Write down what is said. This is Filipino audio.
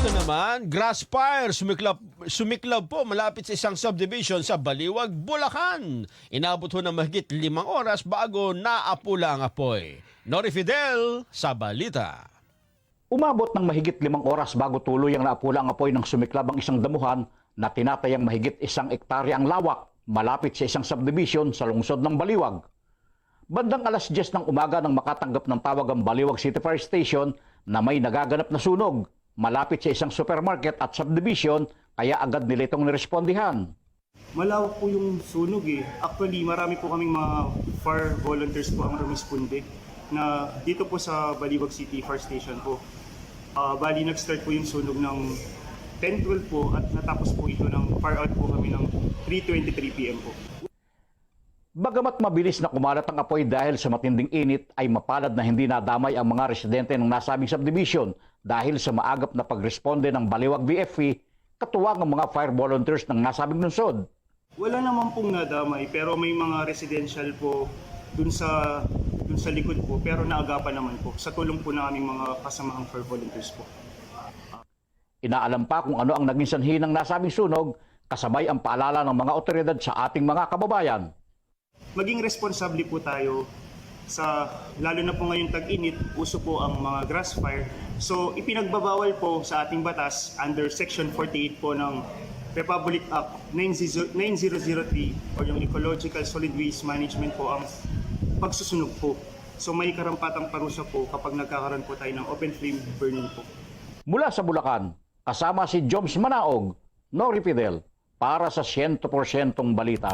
Ito naman, grass fire sumiklab po malapit sa isang subdivision sa Baliwag, Bulacan. Inabot ho ng mahigit 5 oras bago naapula ang apoy. Nori Fidel sa balita. Umabot ng mahigit 5 oras bago tuloy ang naapula ang apoy ng sumiklab ang isang damuhan na tinatayang mahigit 1 ektarya ang lawak malapit sa isang subdivision sa lungsod ng Baliwag. Bandang alas 10 ng umaga nang makatanggap ng tawag ang Baliwag City Fire Station na may nagaganap na sunog malapit sa isang supermarket at subdivision, kaya agad nila itong nirespondihan. Malawak po yung sunog eh. Actually, marami po kaming mga fire volunteers po ang rumisponde na dito po sa Baliwag City Fire Station po. Bali, nag-start po yung sunog ng 10:12 po at natapos po ito ng fire out po kami ng 3:23 PM po. Bagamat mabilis na kumalat ang apoy dahil sa matinding init, ay mapalad na hindi nadamay ang mga residente ng nasabing subdivision dahil sa maagap na pagresponde ng Baliwag VFP, katuwang ang mga fire volunteers ng nasabing lungsod. Wala naman pong nadamay pero may mga residential po dun sa likod po pero naagapan naman po sa tulong po ng aming mga kasamahang fire volunteers po. Inaalam pa kung ano ang naging sanhi ng nasabing sunog, kasabay ang paalala ng mga otoridad sa ating mga kababayan. Maging responsable po tayo sa, lalo na po ngayong tag-init, uso po ang mga grass fire. So ipinagbabawal po sa ating batas under Section 48 po ng Republic Act 9003 o yung Ecological Solid Waste Management po ang pagsusunog po. So may karampatang parusa po kapag nagkakaroon po tayo ng open flame burning po. Mula sa Bulacan, kasama si Joms Manaog, Nori Fidel, para sa 100% balita.